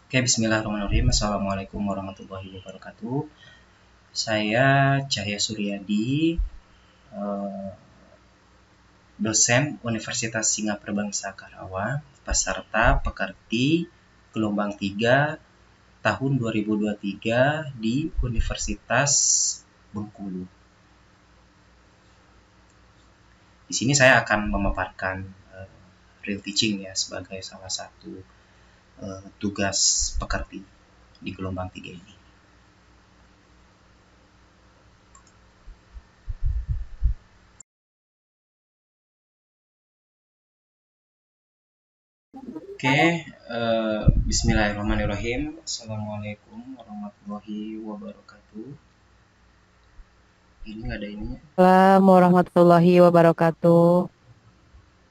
Oke, bismillahirrahmanirrahim. Assalamualaikum warahmatullahi wabarakatuh. Saya Cahya Suryadi, eh, dosen Universitas Singapura Bangsa Karawang, peserta pekerti gelombang 3 tahun 2023 di Universitas Bengkulu. Di sini saya akan memaparkan real teaching ya sebagai salah satu tugas pekerti di gelombang 3 ini. Oke, bismillahirrahmanirrahim. Assalamualaikum warahmatullahi wabarakatuh. Ini nggak ada ininya. Assalamualaikum warahmatullahi wabarakatuh.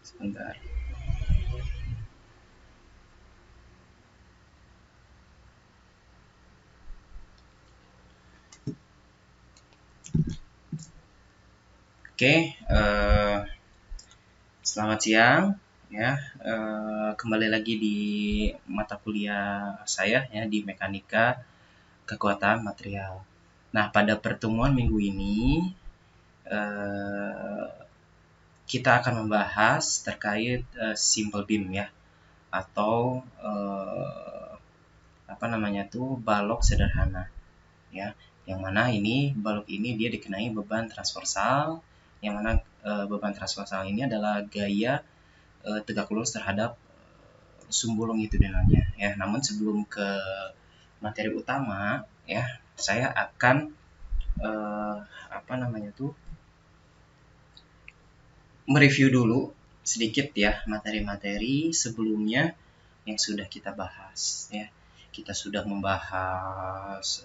Sebentar. Oke, selamat siang. Ya, kembali lagi di mata kuliah saya ya di Mekanika Kekuatan Material. Nah, pada pertemuan minggu ini kita akan membahas terkait simple beam ya, atau balok sederhana ya, yang mana ini balok ini dia dikenai beban transversal, yang mana beban transversal ini adalah gaya tegak lurus terhadap sumbu longitudinalnya ya. Namun sebelum ke materi utama ya, saya akan mereview dulu sedikit ya materi-materi sebelumnya yang sudah kita bahas ya. Kita sudah membahas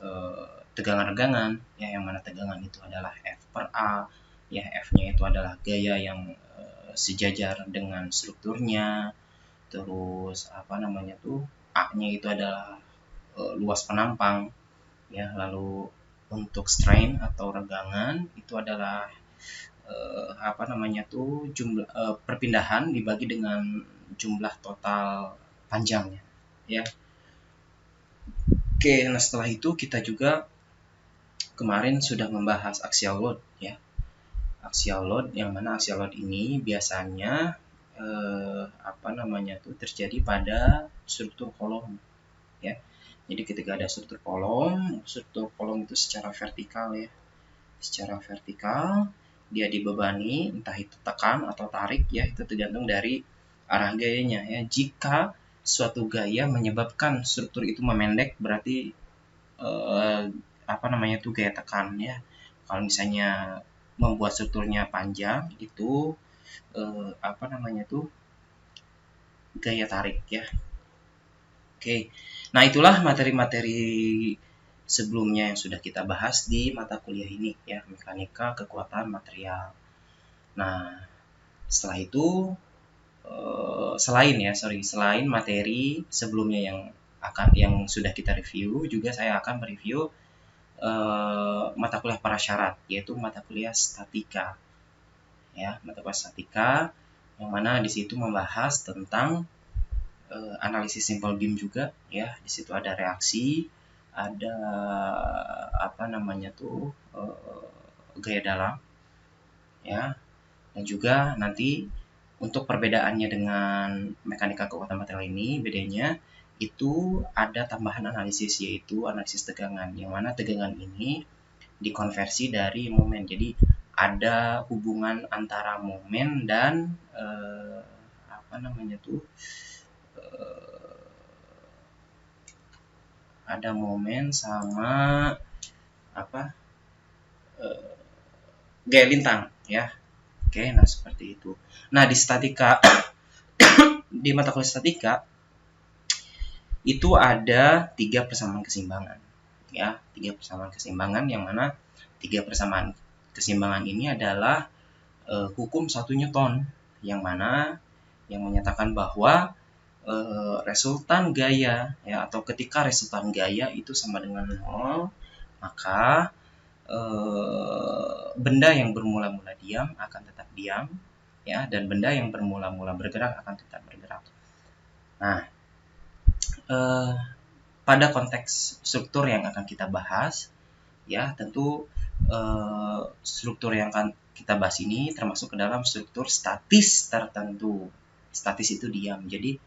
tegangan-regangan ya, yang mana tegangan itu adalah F per A ya, F-nya itu adalah gaya yang sejajar dengan strukturnya. Terus A-nya itu adalah luas penampang ya. Lalu untuk strain atau regangan itu adalah jumlah perpindahan dibagi dengan jumlah total panjangnya ya. Oke, nah setelah itu kita juga kemarin sudah membahas axial load ya. Axial load, yang mana axial load ini biasanya terjadi pada struktur kolom ya. Jadi ketika ada struktur kolom itu secara vertikal ya. Secara vertikal dia dibebani, entah itu tekan atau tarik ya, itu tergantung dari arah gayanya ya. Jika suatu gaya menyebabkan struktur itu memendek, berarti gaya tekan ya. Kalau misalnya membuat strukturnya panjang, itu gaya tarik ya. Oke, nah itulah materi-materi sebelumnya yang sudah kita bahas di mata kuliah ini ya, Mekanika Kekuatan Material. Nah, setelah itu selain materi sebelumnya yang sudah kita review, juga saya akan mereview mata kuliah prasyarat, yaitu mata kuliah statika ya, mata kuliah statika yang mana di situ membahas tentang analisis simple beam juga ya. Di situ ada reaksi, ada gaya dalam ya, dan juga nanti untuk perbedaannya dengan mekanika kekuatan material ini, bedanya itu ada tambahan analisis, yaitu analisis tegangan, yang mana tegangan ini dikonversi dari momen. Jadi ada hubungan antara momen dan ada momen sama gaya lintang ya. Oke, nah seperti itu. Nah di statika di mata kuliah statika itu ada 3 persamaan keseimbangan ya, 3 persamaan keseimbangan, yang mana 3 persamaan keseimbangan ini adalah hukum 1 Newton, yang mana yang menyatakan bahwa resultan gaya ya, atau ketika resultan gaya itu sama dengan 0, maka benda yang bermula-mula diam akan tetap diam ya, dan benda yang bermula-mula bergerak akan tetap bergerak. Nah, pada konteks struktur yang akan kita bahas, ya tentu struktur yang akan kita bahas ini termasuk ke dalam struktur statis tertentu. Statis itu diam, jadi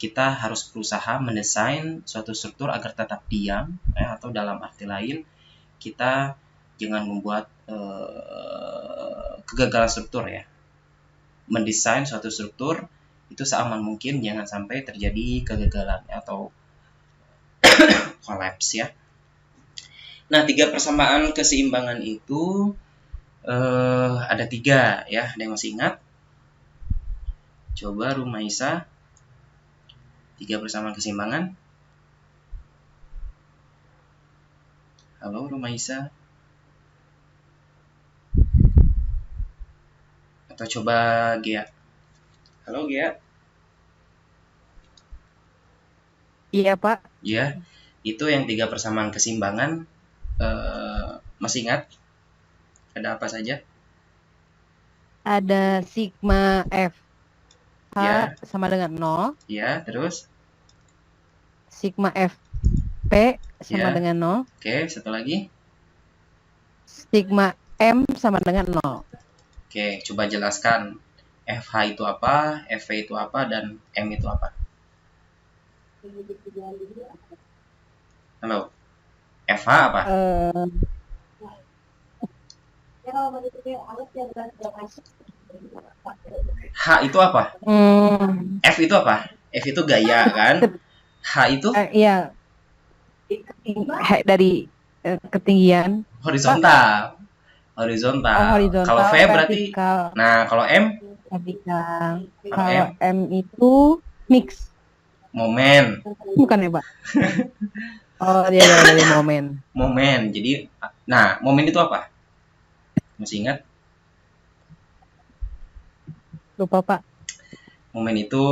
kita harus berusaha mendesain suatu struktur agar tetap diam, ya, atau dalam arti lain kita jangan membuat kegagalan struktur ya. Mendesain suatu struktur itu seaman mungkin, jangan sampai terjadi kegagalan atau kolaps ya. Nah, 3 persamaan keseimbangan itu ada 3 ya. Ada yang masih ingat? Coba Rumaisa, 3 persamaan keseimbangan. Halo Rumaisa. Atau coba Gea. Halo Gea. Iya, Pak. Ya, itu yang 3 persamaan keseimbangan. Masih ingat? Ada apa saja? Ada sigma F. H Ya. sama dengan 0. Ya, terus? Sigma F P sama Ya. dengan 0. Oke, satu lagi. Sigma M sama dengan 0. Oke, coba jelaskan. FH itu apa, FV itu apa, dan M itu apa? Halo. FH apa? H itu apa? F itu apa? F itu gaya kan? H itu? Iya. Dari ketinggian. Horizontal. Horizontal. Oh, horizontal. Kalau V berarti. Vertikal. Nah, kalau M? Vertikal. Kalau Kalau M itu mix. Momen. Bukan ya, Pak? Oh, dia dari momen. Momen. Jadi, nah, momen itu apa? Masih ingat? Lupa, Pak. Momen itu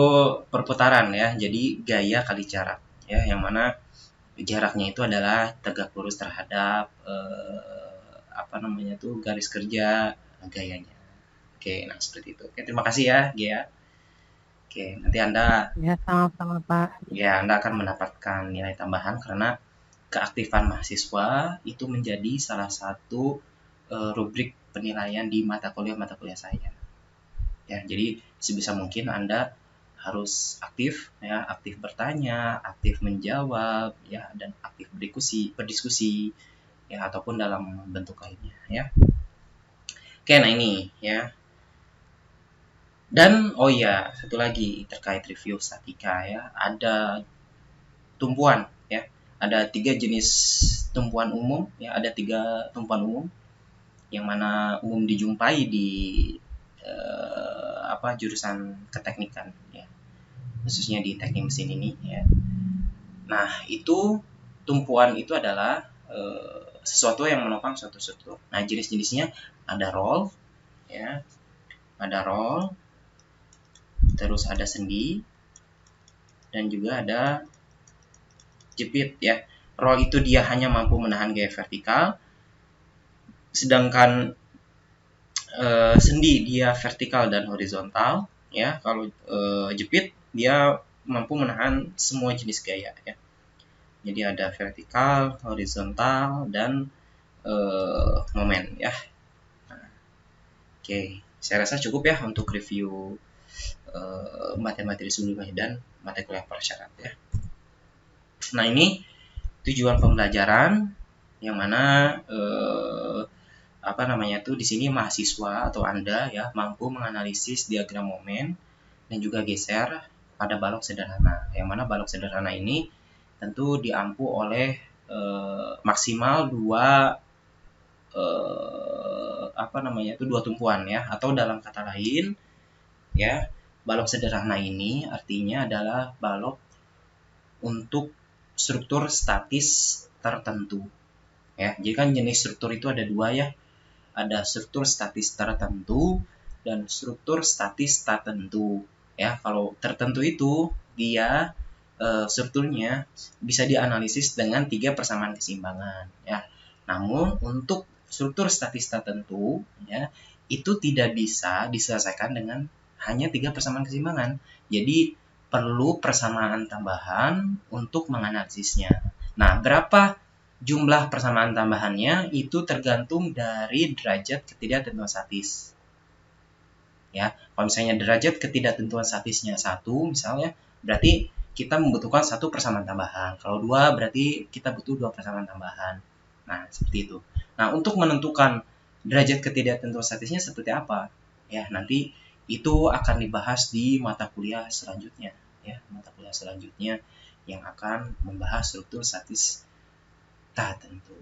perputaran ya. Jadi gaya kali jarak ya, yang mana jaraknya itu adalah tegak lurus terhadap garis kerja gayanya. Oke, nah seperti itu. Oke, terima kasih ya, Gia. Oke, nanti Anda Ya, sama-sama, Pak. ya Anda akan mendapatkan nilai tambahan karena keaktifan mahasiswa itu menjadi salah satu rubrik penilaian di mata kuliah saya. Ya, jadi sebisa mungkin Anda harus aktif ya, aktif bertanya, aktif menjawab ya, dan aktif berdiskusi ya, ataupun dalam bentuk lainnya ya. Oke, nah ini ya. Dan oh ya, satu lagi terkait review statika ya, ada tumpuan ya. Ada 3 jenis tumpuan umum ya, ada 3 tumpuan umum yang mana umum dijumpai di jurusan keteknikan ya, khususnya di teknik mesin ini ya. Nah, itu tumpuan itu adalah sesuatu yang menopang suatu struktur. Nah, jenis-jenisnya ada roll ya, ada roll, terus ada sendi, dan juga ada jepit ya. Roll itu dia hanya mampu menahan gaya vertikal, sedangkan sendi dia vertikal dan horizontal ya. Kalau jepit dia mampu menahan semua jenis gaya ya. Jadi ada vertikal, horizontal, dan momen ya. Nah, oke, saya rasa cukup ya untuk review materi sebelumnya dan materi kuliah persyarat ya. Nah, ini tujuan pembelajaran yang mana di sini mahasiswa atau Anda ya mampu menganalisis diagram momen dan juga geser pada balok sederhana. Yang mana balok sederhana ini tentu diampu oleh maksimal dua tumpuan ya, atau dalam kata lain ya, balok sederhana ini artinya adalah balok untuk struktur statis tertentu ya. Jadi kan jenis struktur itu ada 2 ya, ada struktur statis tertentu dan struktur statis tak tentu ya. Kalau tertentu itu dia strukturnya bisa dianalisis dengan 3 persamaan keseimbangan ya. Namun untuk struktur statis tertentu ya, itu tidak bisa diselesaikan dengan hanya 3 persamaan keseimbangan. Jadi perlu persamaan tambahan untuk menganalisisnya. Nah, berapa jumlah persamaan tambahannya itu tergantung dari derajat ketidaktentuan statis. Ya, kalau misalnya derajat ketidaktentuan statisnya 1 misalnya, berarti kita membutuhkan 1 persamaan tambahan. Kalau 2 berarti kita butuh 2 persamaan tambahan. Nah, seperti itu. Nah, untuk menentukan derajat ketidaktentuan statisnya seperti apa? Ya, nanti itu akan dibahas di mata kuliah selanjutnya, ya, mata kuliah selanjutnya yang akan membahas struktur statis tak tentu,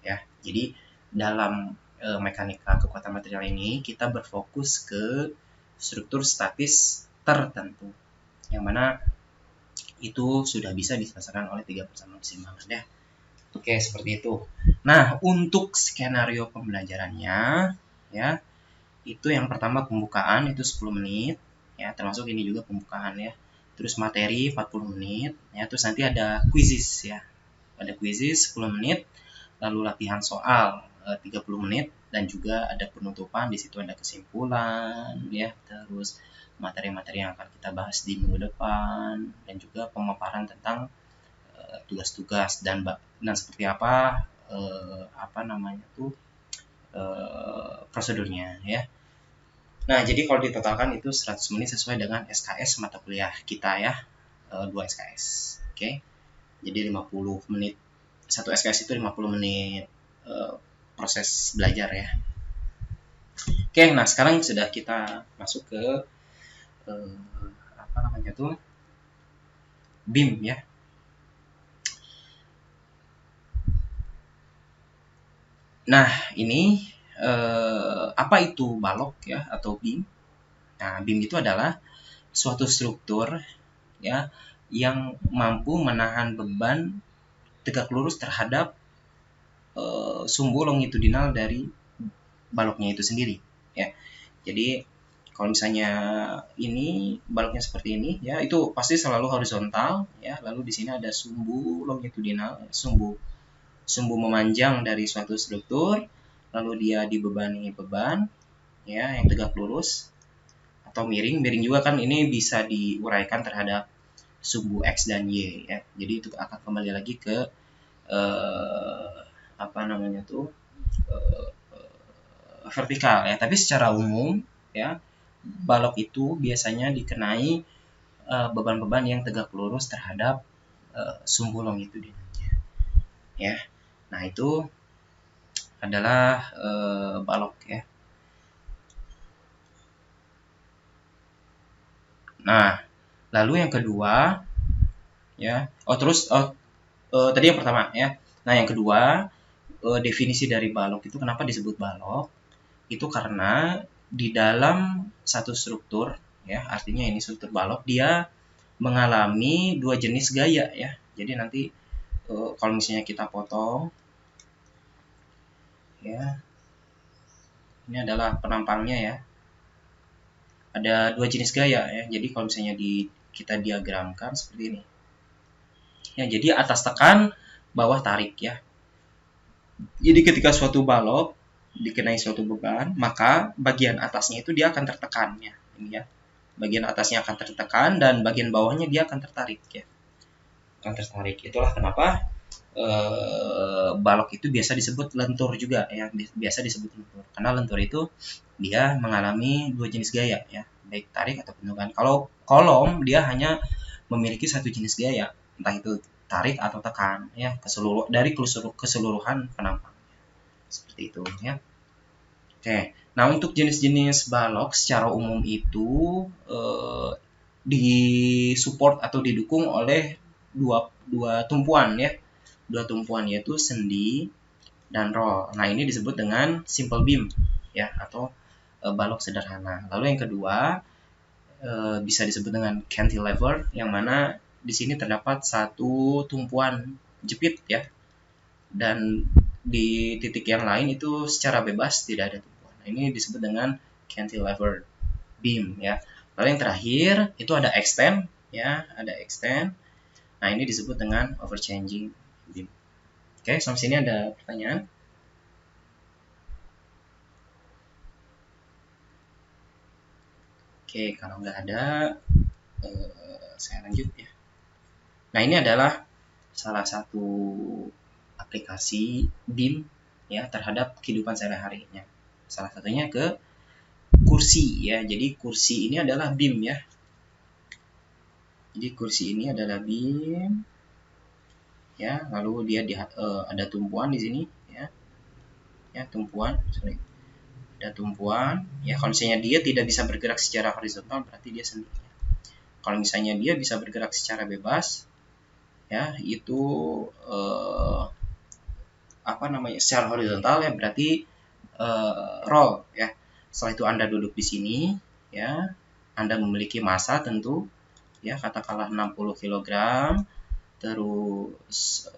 ya. Jadi dalam mekanika kekuatan material ini kita berfokus ke struktur statis tertentu, yang mana itu sudah bisa diselesaikan oleh 3 persamaan keseimbangan, ya. Oke, seperti itu. Nah, untuk skenario pembelajarannya, ya, itu yang pertama pembukaan itu 10 menit, ya, termasuk ini juga pembukaan, ya. Terus materi 40 menit, ya, terus nanti ada quizzes, ya. Ada quizzes 10 menit, lalu latihan soal 30 menit, dan juga ada penutupan, di situ ada kesimpulan, ya, terus materi-materi yang akan kita bahas di minggu depan, dan juga pemaparan tentang tugas-tugas dan seperti apa namanya tuh prosedurnya, ya. Nah, jadi kalau ditotalkan itu 100 menit sesuai dengan SKS mata kuliah kita, ya, 2 SKS. Oke. Jadi 50 menit. Satu SKS itu 50 menit proses belajar, ya. Oke, nah sekarang sudah kita masuk ke apa namanya tuh BIM, ya. Nah, ini apa itu balok, ya, atau BIM? Nah, BIM itu adalah suatu struktur, ya, yang mampu menahan beban tegak lurus terhadap sumbu longitudinal dari baloknya itu sendiri, ya. Jadi kalau misalnya ini baloknya seperti ini, ya, itu pasti selalu horizontal, ya. Lalu di sini ada sumbu longitudinal, sumbu memanjang dari suatu struktur, lalu dia dibebani beban, ya, yang tegak lurus atau miring. Miring juga kan ini bisa diuraikan terhadap sumbu X dan Y, ya. Jadi itu akan kembali lagi ke apa namanya tuh vertikal, ya. Tapi secara umum, ya, balok itu biasanya dikenai beban-beban yang tegak lurus terhadap sumbu longitudinalnya, ya. Nah, itu adalah balok, ya. Nah, lalu yang kedua, ya. Tadi yang pertama, ya. Nah, yang kedua, definisi dari balok itu kenapa disebut balok? Itu karena di dalam satu struktur, ya, artinya ini struktur balok, dia mengalami 2 jenis gaya, ya. Jadi nanti kalau misalnya kita potong, ya, ini adalah penampangnya, ya. Ada 2 jenis gaya, ya. Jadi kalau misalnya kita diagramkan seperti ini, ya. Jadi atas tekan, bawah tarik, ya. Jadi ketika suatu balok dikenai suatu beban, maka bagian atasnya itu dia akan tertekan, ya. Ini, ya. Bagian atasnya akan tertekan dan bagian bawahnya dia akan tertarik, ya. Akan tertarik. Itulah kenapa balok itu biasa disebut lentur juga, ya. Biasa disebut lentur. Karena lentur itu dia mengalami 2 jenis gaya, ya. Baik tarik atau bentukan. Kalau kolom dia hanya memiliki 1 jenis gaya, entah itu tarik atau tekan, ya, dari keseluruhan penampang. Seperti itu, ya. Oke. Nah, untuk jenis-jenis balok secara umum itu disupport atau didukung oleh dua tumpuan, ya. Dua tumpuan yaitu sendi dan roll. Nah, ini disebut dengan simple beam, ya, atau balok sederhana. Lalu yang kedua bisa disebut dengan cantilever, yang mana di sini terdapat satu tumpuan jepit, ya, dan di titik yang lain itu secara bebas tidak ada tumpuan. Nah, ini disebut dengan cantilever beam, ya. Lalu yang terakhir itu ada extend, ya, ada extend. Nah, ini disebut dengan overchanging beam. Oke, sampai sini ada pertanyaan? Oke, kalau nggak ada, Saya lanjut ya. Nah, ini adalah salah satu aplikasi BIM ya terhadap kehidupan sehari-harinya. Salah satunya ke kursi ya. Jadi kursi ini adalah BIM ya. Jadi kursi ini adalah BIM ya. Lalu dia ada tumpuan di sini ya. Ya, tumpuan, sorry. Ada tumpuan ya. Kalau misalnya dia tidak bisa bergerak secara horizontal, berarti dia sendiri. Kalau misalnya dia bisa bergerak secara bebas ya, itu secara horizontal ya, berarti roll ya. Setelah itu Anda duduk di sini ya, Anda memiliki massa tentu ya, katakanlah 60 kg, terus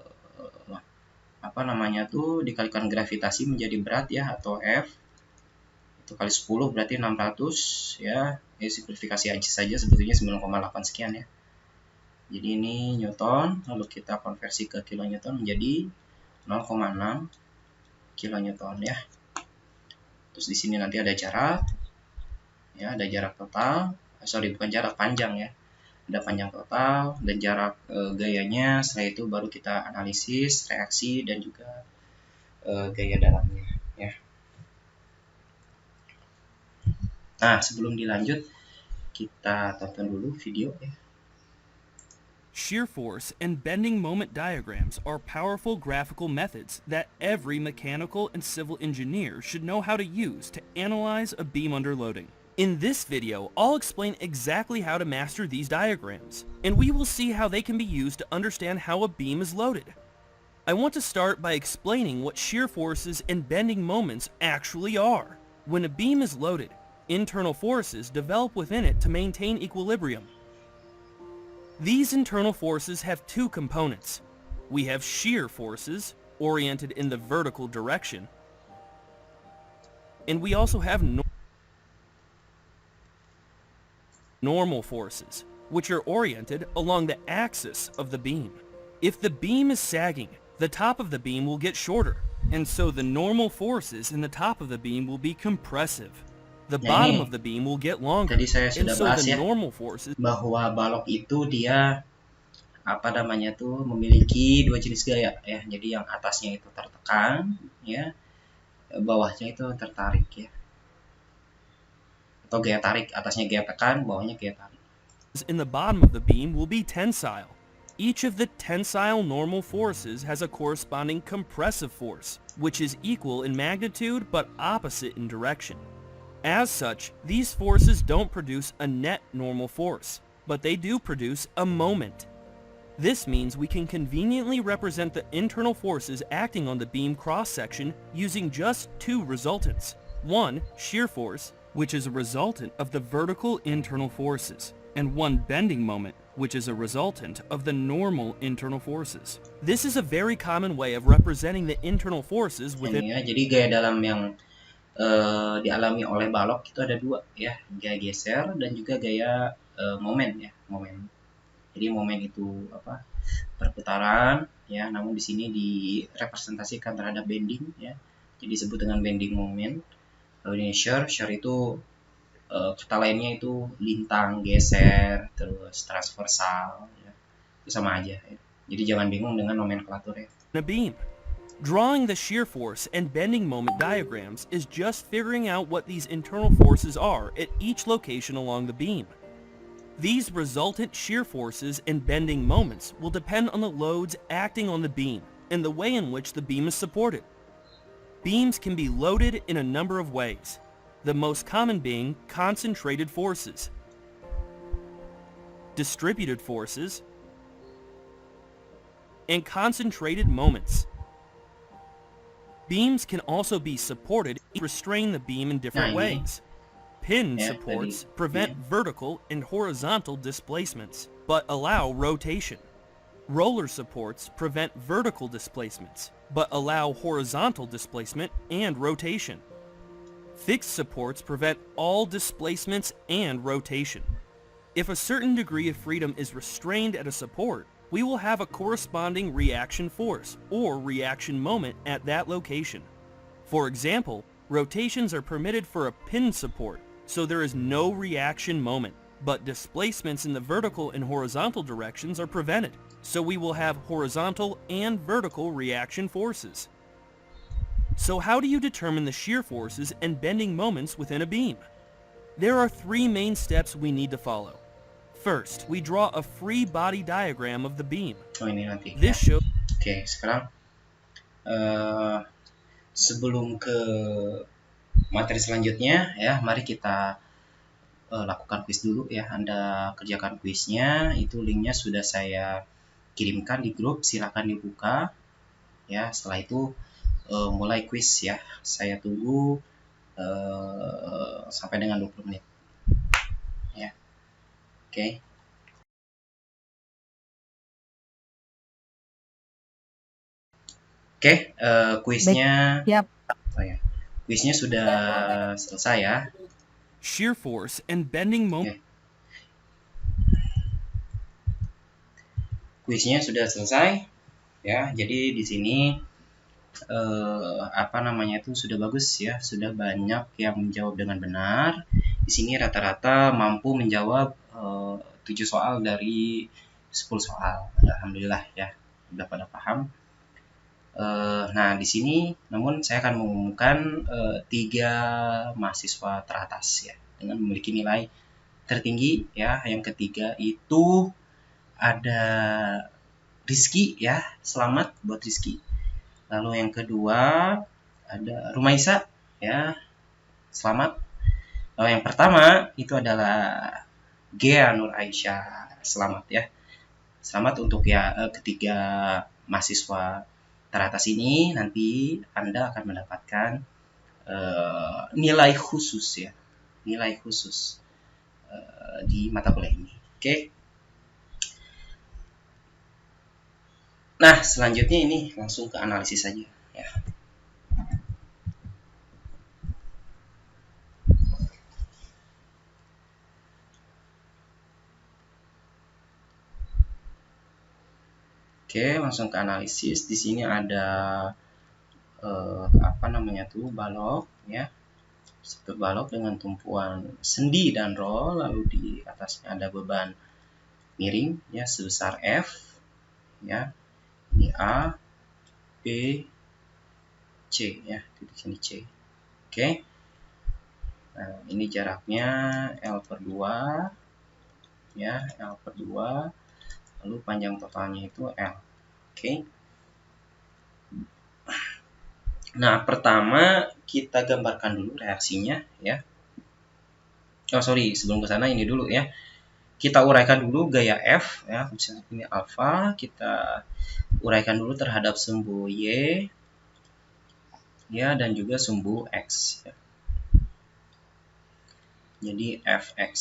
dikalikan gravitasi menjadi berat ya, atau F itu kali 10 berarti 600 ya. Simplifikasi aja saja, sebetulnya 9,8 sekian ya. Jadi ini Newton, lalu kita konversi ke kilonewton menjadi 0,6 kilonewton ya. Terus di sini nanti ada jarak ya, ada jarak total, bukan jarak, panjang ya. Ada panjang total dan jarak gayanya. Setelah itu baru kita analisis reaksi dan juga gaya dalamnya ya. Nah, sebelum dilanjut kita tonton dulu video ya. Shear force and bending moment diagrams are powerful graphical methods that every mechanical and civil engineer should know how to use to analyze a beam under loading. In this video, I'll explain exactly how to master these diagrams, and we will see how they can be used to understand how a beam is loaded. I want to start by explaining what shear forces and bending moments actually are. When a beam is loaded, internal forces develop within it to maintain equilibrium. These internal forces have two components. We have shear forces, oriented in the vertical direction, and we also have normal forces, which are oriented along the axis of the beam. If the beam is sagging, the top of the beam will get shorter, and so the normal forces in the top of the beam will be compressive. The bottom of the beam will get longer, Tadi saya and sudah so bahas the ya, normal forces bahwa balok itu dia memiliki dua jenis gaya ya. Jadi yang atasnya itu tertekan ya, bawahnya itu tertarik ya, atau gaya tarik. Atasnya gaya tekan, bawahnya gaya tarik. in the bottom of the beam will be tensile. Each of the tensile normal forces has a corresponding compressive force, which is equal in magnitude but opposite in direction. As such, these forces don't produce a net normal force, but they do produce a moment. This means we can conveniently represent the internal forces acting on the beam cross-section using just two resultants. One, shear force, which is a resultant of the vertical internal forces, and one bending moment, which is a resultant of the normal internal forces. This is a very common way of representing the internal forces within. Ya, jadi gaya dalam yang dialami oleh balok itu ada dua ya, gaya geser dan juga gaya momen ya, momen. Jadi momen itu perputaran ya, namun di sini direpresentasikan terhadap bending ya, jadi disebut dengan bending moment. Lalu ini shear itu kata lainnya itu lintang, geser, terus transversal ya. Itu sama aja ya. Jadi jangan bingung dengan nomenklatur ya. A beam. Drawing the shear force and bending moment diagrams is just figuring out what these internal forces are at each location along the beam. These resultant shear forces and bending moments will depend on the loads acting on the beam and the way in which the beam is supported. Beams can be loaded in a number of ways, the most common being concentrated forces, distributed forces, and concentrated moments. Beams can also be supported to restrain the beam in different ways. Pin supports prevent vertical and horizontal displacements, but allow rotation. Roller supports prevent vertical displacements, but allow horizontal displacement and rotation. Fixed supports prevent all displacements and rotation. If a certain degree of freedom is restrained at a support, we will have a corresponding reaction force or reaction moment at that location. For example, rotations are permitted for a pin support, so there is no reaction moment. but displacements in the vertical and horizontal directions are prevented. So we will have horizontal and vertical reaction forces. So how do you determine the shear forces and bending moments within a beam? There are three main steps we need to follow. First, we draw a free body diagram of the beam. Oh, ini nanti. This shows Oke, sekarang sebelum ke materi selanjutnya ya, mari kita lakukan kuis dulu ya. Anda kerjakan kuisnya, itu linknya sudah saya kirimkan di grup, silakan dibuka ya. Setelah itu mulai kuis ya. Saya tunggu sampai dengan 20 menit ya. Oke. Oke, kuisnya Siap. oh ya. Kuisnya sudah selesai ya. shear force and bending moment. Kuisnya sudah selesai ya. Jadi di sini sudah bagus ya, sudah banyak yang menjawab dengan benar. Di sini rata-rata mampu menjawab 7 soal dari 10 soal. Alhamdulillah ya, udah pada paham. Nah, di sini namun saya akan mengumumkan 3 mahasiswa teratas ya, dengan memiliki nilai tertinggi ya. Yang ketiga itu ada Rizky ya, selamat buat Rizky. Lalu yang kedua ada Rumaisa ya, selamat. Lalu yang pertama itu adalah Gea Nur Aisyah, selamat ya. Selamat untuk ya ketiga mahasiswa teratas ini, nanti Anda akan mendapatkan nilai khusus ya, nilai khusus di mata kuliah ini. Oke. Nah, selanjutnya ini langsung ke analisis saja ya. Oke, langsung ke analisis. Di sini ada balok ya. Balok dengan tumpuan sendi dan roll, lalu di atasnya ada beban miring ya sebesar F ya. Ini A, B, C ya, titik sini C. Oke. Nah, ini jaraknya L/2 ya, L/2. Lalu panjang totalnya itu L. Oke. Nah, pertama kita gambarkan dulu reaksinya ya. Oh, sorry, sebelum ke sana ini dulu ya. Kita uraikan dulu gaya F ya, misalnya ini alfa, kita uraikan dulu terhadap sumbu Y ya, dan juga sumbu X ya. Jadi Fx.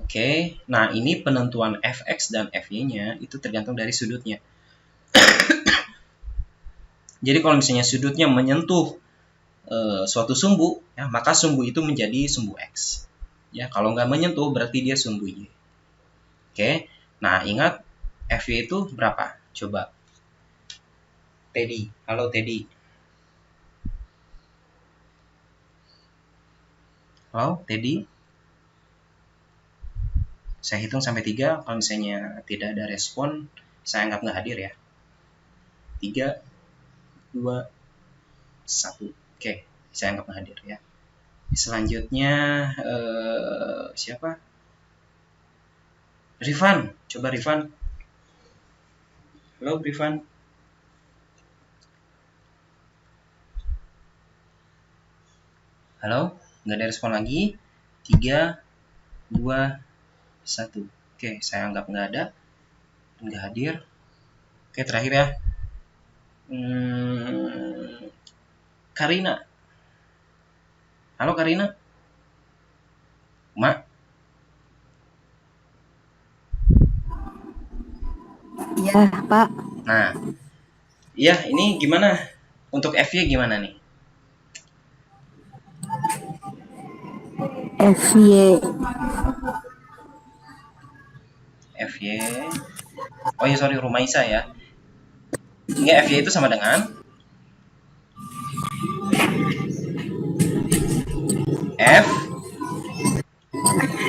Oke, nah ini penentuan Fx dan Fy-nya itu tergantung dari sudutnya. Jadi kalau misalnya sudutnya menyentuh suatu sumbu, ya, maka sumbu itu menjadi sumbu X. Ya, kalau nggak menyentuh berarti dia sumbu Y. Oke, nah ingat Fy itu berapa? Coba. Teddy, halo Teddy. Halo Teddy. Saya hitung sampai 3, kalau misalnya tidak ada respon, saya anggap nggak hadir ya. 3, 2, 1. Oke, saya anggap nggak hadir ya. Selanjutnya siapa? Rifan, coba Rifan. Halo Rifan. Halo, nggak ada respon lagi. 3, 2, 1. Oke, saya anggap nggak ada, nggak hadir. Oke, terakhir ya. Karina. Halo Karina. Mak. Iya, Pak. Nah, iya ini gimana? Untuk FY gimana nih? FY. FY. Oh ya, sorry, Rumaisa ya. Enggak, FY itu sama dengan F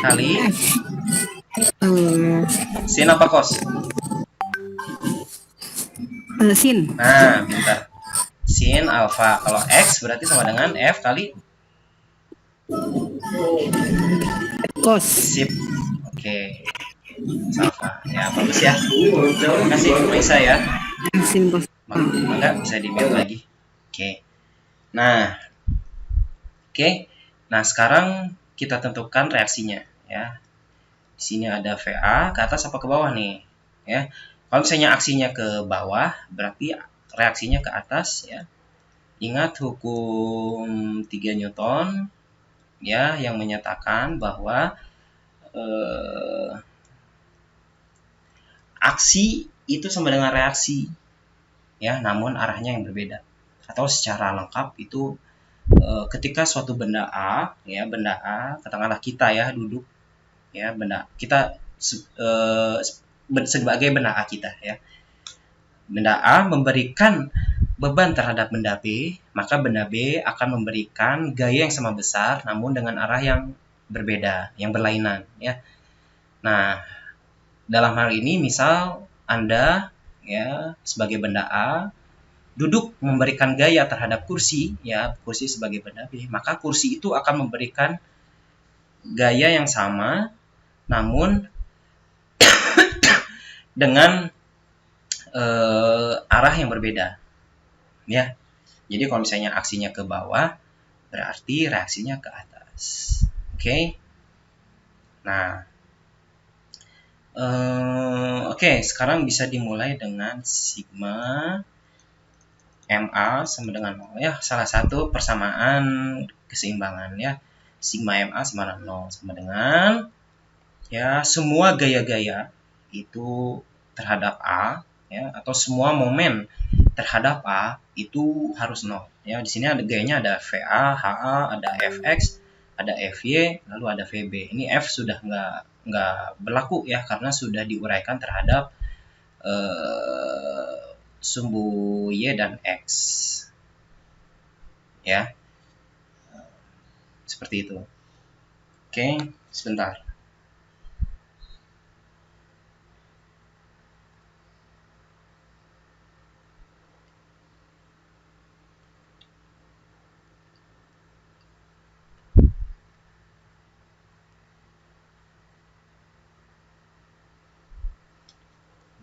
kali Hmm, sin apa cos? sin. Nah, pintar. Sin alfa. Kalau X berarti sama dengan F kali Cos. sip. Oke. Alfa. Ya, bagus ya. Terima kasih Maisa ya. Sin cos. Mangga bisa di-mute lagi. Oke. Nah, oke. Nah, sekarang kita tentukan reaksinya ya. Di sini ada VA ke atas apa ke bawah nih, ya. Kalau misalnya aksinya ke bawah, berarti reaksinya ke atas ya. Ingat hukum 3 Newton ya yang menyatakan bahwa aksi itu sama dengan reaksi ya, namun arahnya yang berbeda. Atau secara lengkap itu ketika suatu benda A ya, benda A katakanlah kita ya duduk ya, benda kita sebagai benda A kita ya. Benda A memberikan beban terhadap benda B, maka benda B akan memberikan gaya yang sama besar namun dengan arah yang berbeda, yang berlainan ya. Nah, dalam hal ini misal Anda ya sebagai benda A duduk memberikan gaya terhadap kursi ya, kursi sebagai benda B, maka kursi itu akan memberikan gaya yang sama namun dengan arah yang berbeda ya. Jadi kalau misalnya aksinya ke bawah berarti reaksinya ke atas. Oke. Nah, oke, sekarang bisa dimulai dengan sigma MA sama dengan 0 ya, salah satu persamaan keseimbangan ya. Sigma MA sama dengan 0 sama dengan ya semua gaya-gaya itu terhadap A ya, atau semua momen terhadap A itu harus 0 ya. Di sini ada gayanya, ada VA, HA, ada FX, ada FY, lalu ada VB. Ini F sudah nggak berlaku ya karena sudah diuraikan terhadap sumbu Y dan X ya, seperti itu. Oke, sebentar.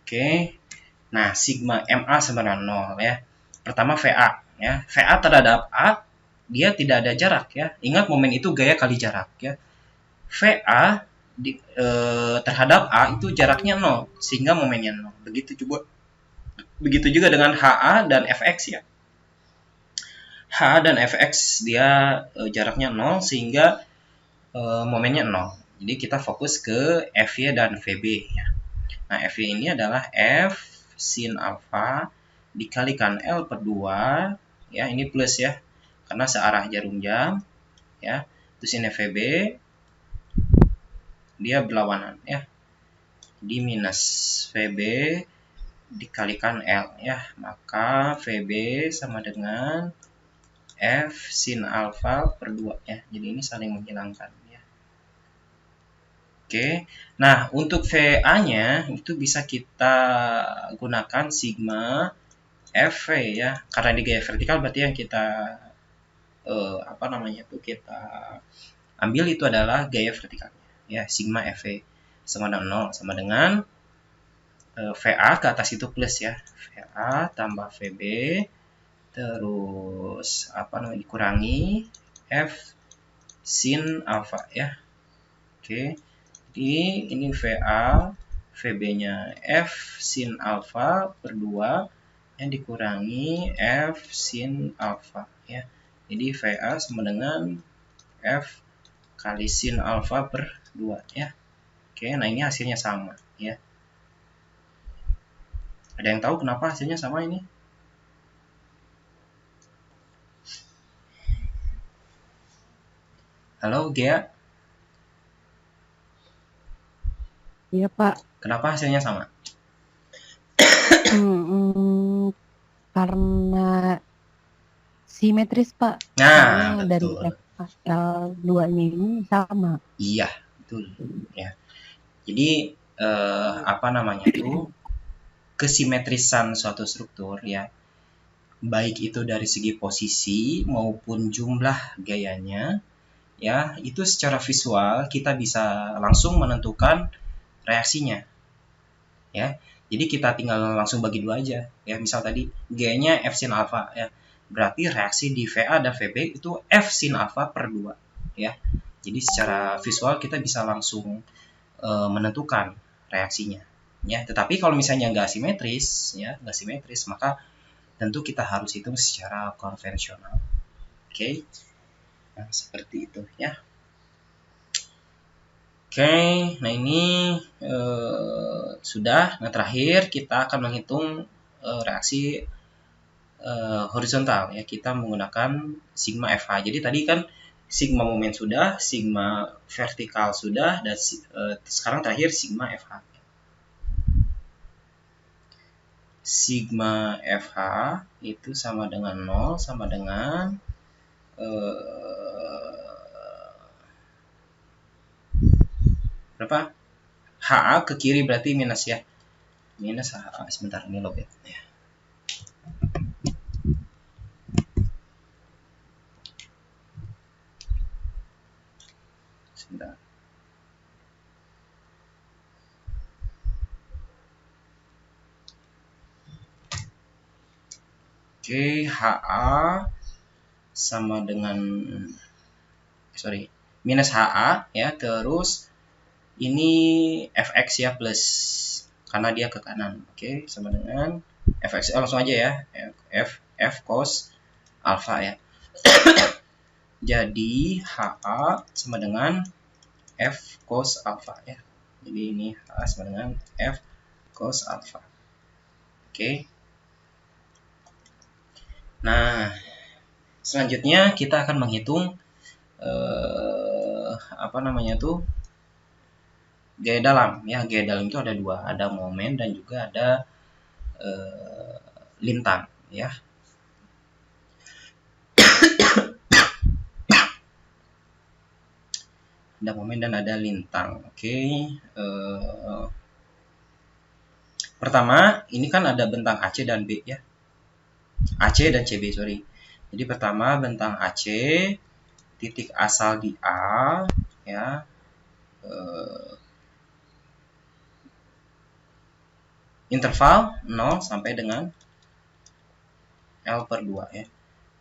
Oke. Nah, sigma MA sama dengan 0 ya. Pertama VA ya. VA terhadap A dia tidak ada jarak ya. Ingat momen itu gaya kali jarak ya. VA terhadap A itu jaraknya 0 sehingga momennya 0. Begitu juga dengan HA dan FX ya. H dan FX dia jaraknya 0 sehingga momennya 0. Jadi kita fokus ke FY dan VB ya. Nah, FY ini adalah F sin alfa dikalikan L per 2 ya, ini plus ya karena searah jarum jam ya. Terus ini VB dia berlawanan ya, di minus VB dikalikan L ya, maka VB sama dengan F sin alfa per 2 ya. Jadi ini saling menghilangkan ya. Oke. Nah, untuk VA-nya itu bisa kita gunakan sigma FV ya. Karena di gaya vertikal berarti yang kita kita ambil itu adalah gaya vertikalnya ya, sigma FV sama dengan 0 sama dengan VA ke atas itu plus ya. VA tambah VB terus dikurangi F sin alfa ya. Oke. Jadi ini VA, VB-nya F sin alfa per 2 yang dikurangi F sin alfa ya. Jadi VA sama dengan F kali sin alfa per 2 ya. Oke, nah ini hasilnya sama ya. Ada yang tahu kenapa hasilnya sama ini? Halo, Gea? Iya, Pak. Kenapa hasilnya sama? Karena simetris, Pak. Nah, Karena dari betul. L2-nya ini sama. Iya, betul ya. Jadi apa namanya tuh, kesimetrisan suatu struktur ya, baik itu dari segi posisi maupun jumlah gayanya ya, itu secara visual kita bisa langsung menentukan reaksinya ya. Jadi kita tinggal langsung bagi dua aja ya. Misal tadi gayanya F sin alpha ya, berarti reaksi di VA dan VB itu F sin alpha per 2 ya. Jadi secara visual kita bisa langsung menentukan reaksinya ya. Tetapi kalau misalnya nggak simetris ya, nggak simetris, maka tentu kita harus hitung secara konvensional. Oke. Nah, seperti itu ya. Oke, nah ini sudah. Nah, terakhir kita akan menghitung reaksi horizontal ya. Kita menggunakan sigma FH. Jadi tadi kan sigma momen sudah, sigma vertikal sudah, dan sekarang terakhir sigma FH. Sigma FH itu sama dengan 0 sama dengan berapa? HA ke kiri berarti minus ya. Minus HA. Sebentar, ini lobet ya. Sebentar. Oke, HA sama dengan minus HA ya, terus ini Fx ya plus karena dia ke kanan. Oke, sama dengan Fx, langsung aja ya, F cos alpha ya. Jadi HA sama dengan F cos alpha ya. Jadi ini HA sama dengan F cos alpha. Oke. Nah, selanjutnya kita akan menghitung apa namanya tuh, gaya dalam ya. Gaya dalam itu ada dua, ada momen dan juga ada lintang ya. Ada momen dan ada lintang. Oke. Pertama, ini kan ada bentang AC dan B ya. AC dan CB, sorry. Jadi pertama bentang AC, titik asal di A ya, interval 0 sampai dengan L per 2 ya.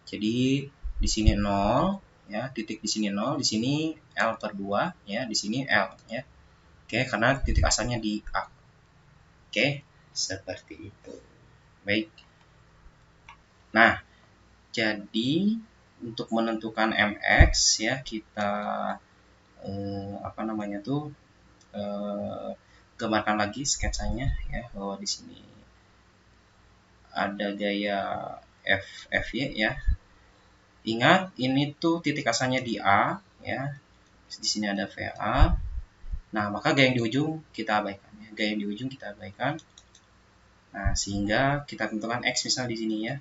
Jadi di sini 0 ya, titik di sini 0, di sini L per 2 ya, di sini L ya. Oke, karena titik asalnya di A. Oke, seperti itu. Baik. Nah, jadi untuk menentukan mx ya, kita apa namanya tuh, gambarkan lagi sketsanya ya, bahwa di sini ada gaya FY ya. Ingat, ini tuh titik asalnya di A ya. Di sini ada VA. Nah, maka gaya yang di ujung kita abaikan ya. Gaya yang di ujung kita abaikan. Nah, sehingga kita tentukan X misal di sini ya.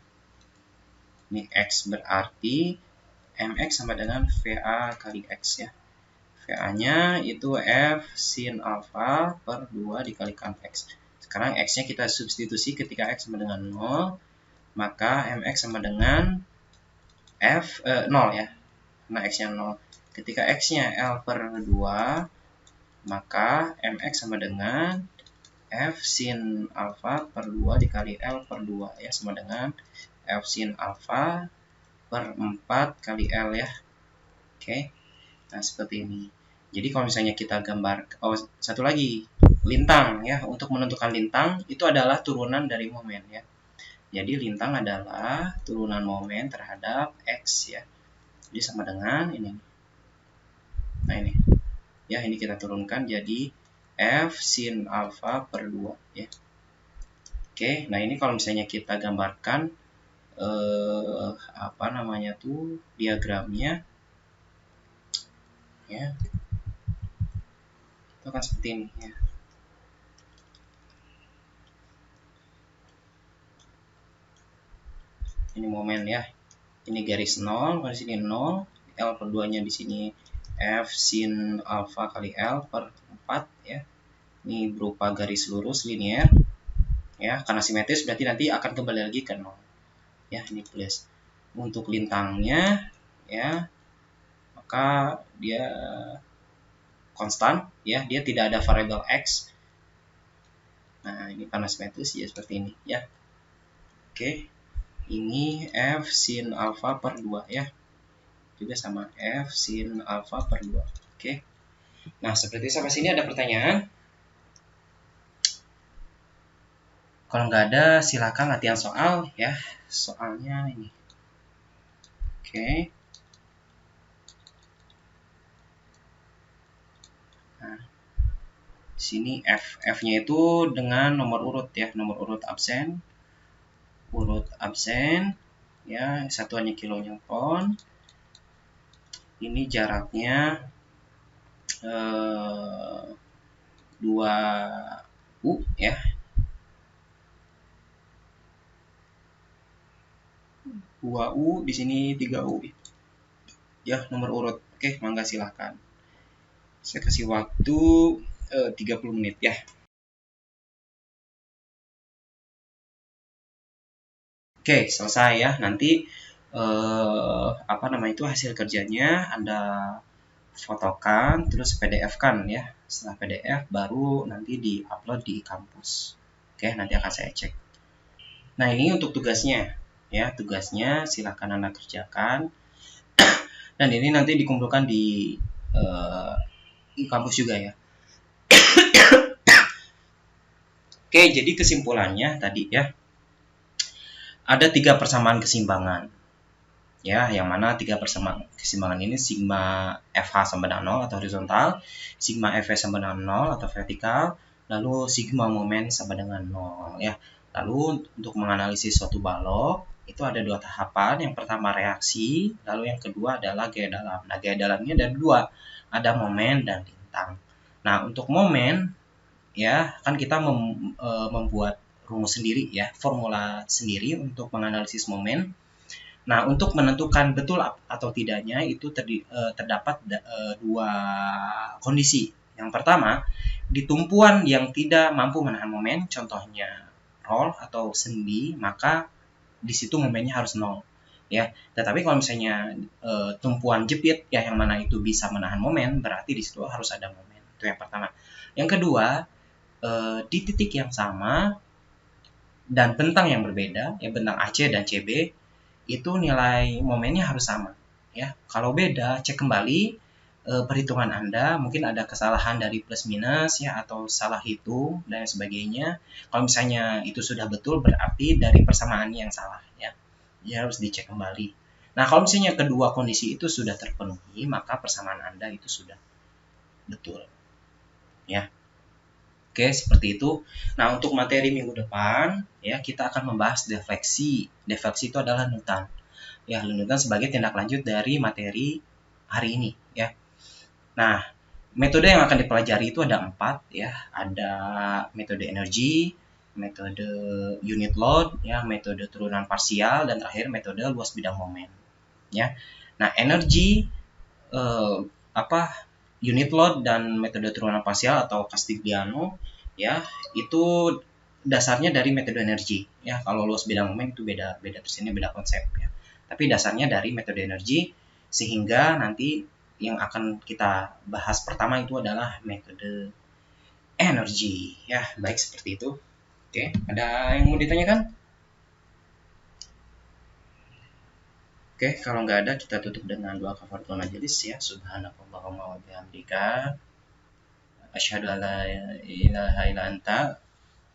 Ini X berarti mx sama dengan VA kali X ya. VA-nya itu F sin alpha per 2 dikalikan X. Sekarang X-nya kita substitusi ketika X sama dengan 0. Maka mx sama dengan F 0 ya. Karena X-nya 0. Ketika X-nya L per 2, maka mx sama dengan F sin alpha per 2 dikali L per 2 ya, sama dengan F sin alpha per 4 kali L ya. Oke. Nah, seperti ini. Jadi kalau misalnya kita gambar, satu lagi, lintang ya. Untuk menentukan lintang itu adalah turunan dari momen ya. Jadi lintang adalah turunan momen terhadap X ya. Jadi sama dengan ini. Nah, ini. Ya, ini kita turunkan jadi F sin alpha per 2 ya. Oke, nah ini kalau misalnya kita gambarkan apa namanya tuh, diagramnya ya, itu akan seperti ini ya. Ini momen ya, ini garis 0, di sini 0, L per 2 nya di sini F sin alfa kali L per 4 ya. Ini berupa garis lurus linear ya, karena simetris berarti nanti akan kembali lagi ke 0 ya. Ini plus. Untuk lintangnya ya, maka dia konstan ya, dia tidak ada variabel X. Nah, ini karena simetris ya seperti ini ya. Oke, ini F sin alfa per 2 ya, juga sama F sin alfa per 2. Oke, nah seperti sampai sini ada pertanyaan? Kalau nggak ada silakan latihan soal ya, soalnya ini. Oke. Nah, di sini F-nya itu dengan nomor urut ya, nomor urut absen, ya, satuannya kilonewton. Ini jaraknya 2U ya. 2U, di sini 3U ya, nomor urut. Oke, mangga silahkan. Saya kasih waktu 30 menit ya. Oke, selesai ya. Nanti itu hasil kerjanya Anda fotokan, terus PDF kan ya. Setelah PDF baru nanti di-upload di kampus. Oke, nanti akan saya cek. Nah, ini untuk tugasnya ya. Tugasnya silakan Anda kerjakan. Dan ini nanti dikumpulkan di kampus juga ya. Oke, jadi kesimpulannya tadi ya, ada 3 persamaan keseimbangan ya, yang mana 3 persamaan keseimbangan ini sigma FH sama dengan 0 atau horizontal, sigma FV sama dengan 0 atau vertikal, lalu sigma momen sama dengan 0 ya. Lalu untuk menganalisis suatu balok itu ada 2 tahapan. Yang pertama reaksi, lalu yang kedua adalah gaya dalam. Nah, gaya dalamnya ada 2, ada momen dan lintang. Nah, untuk momen ya, kan kita membuat rumus sendiri ya, formula sendiri untuk menganalisis momen. Nah, untuk menentukan betul atau tidaknya itu terdapat 2 kondisi. Yang pertama, di tumpuan yang tidak mampu menahan momen, contohnya roll atau sendi, maka di situ momennya harus 0 ya. Tetapi kalau misalnya tumpuan jepit ya, yang mana itu bisa menahan momen, berarti di situ harus ada momen. Itu yang pertama. Yang kedua, di titik yang sama dan bentang yang berbeda ya, bentang AC dan CB, itu nilai momennya harus sama ya. Kalau beda, cek kembali perhitungan Anda, mungkin ada kesalahan dari plus minus ya, atau salah hitung dan sebagainya. Kalau misalnya itu sudah betul, berarti dari persamaannya yang salah ya. Ya, harus dicek kembali. Nah, kalau misalnya kedua kondisi itu sudah terpenuhi, maka persamaan Anda itu sudah betul ya. Oke, seperti itu. Nah, untuk materi minggu depan ya, kita akan membahas defleksi. Defleksi itu adalah lanutan. Ya, lanutan sebagai tindak lanjut dari materi hari ini ya. Nah, metode yang akan dipelajari itu ada 4 ya. Ada metode energi, metode unit load ya, metode turunan parsial, dan terakhir metode luas bidang momen ya. Nah, energi unit load dan metode turunan parsial atau Castigliano ya, itu dasarnya dari metode energi ya. Kalau luas bidang momen itu beda tersini, beda konsep ya. Tapi dasarnya dari metode energi, sehingga nanti yang akan kita bahas pertama itu adalah metode energi ya. Baik, seperti itu. Oke, ada yang mau ditanyakan? Oke, kalau nggak ada kita tutup dengan doa kafaratul majelis ya. Subhanakallahumma wa bihamdika asyhadu an la ilaha illa anta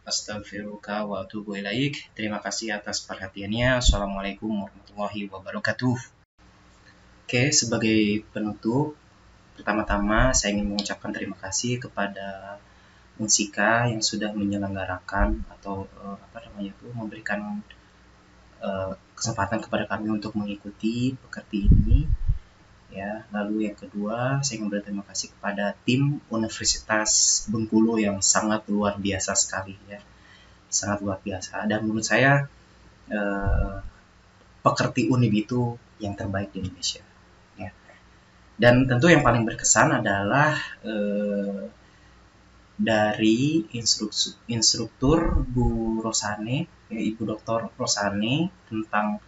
astaghfiruka wa atubu ilaik. Terima kasih atas perhatiannya. Assalamualaikum warahmatullahi wabarakatuh. Oke, sebagai penutup, pertama-tama saya ingin mengucapkan terima kasih kepada Unsika yang sudah menyelenggarakan atau memberikan kesempatan kepada kami untuk mengikuti pekerti ini ya. Lalu yang kedua, saya ingin berterima kasih kepada tim Universitas Bengkulu yang sangat luar biasa sekali ya, sangat luar biasa. Dan menurut saya pekerti Unib itu yang terbaik di Indonesia ya. Dan tentu yang paling berkesan adalah dari instruktur Bu Rosane, ya, Ibu Dr. Rosane, tentang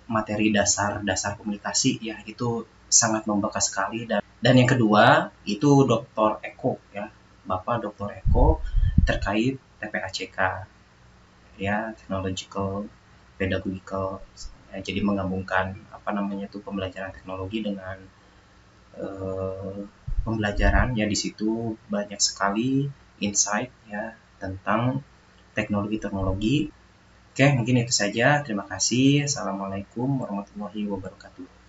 materi dasar komunikasi, ya itu sangat membekas sekali. Dan yang kedua itu Dr. Eko, ya, Bapak Dr. Eko, terkait TPACK, ya, technological pedagogical, ya, jadi menggabungkan pembelajaran teknologi dengan pembelajaran, ya di situ banyak sekali insight, ya, tentang teknologi. Oke, mungkin itu saja. Terima kasih. Assalamualaikum warahmatullahi wabarakatuh.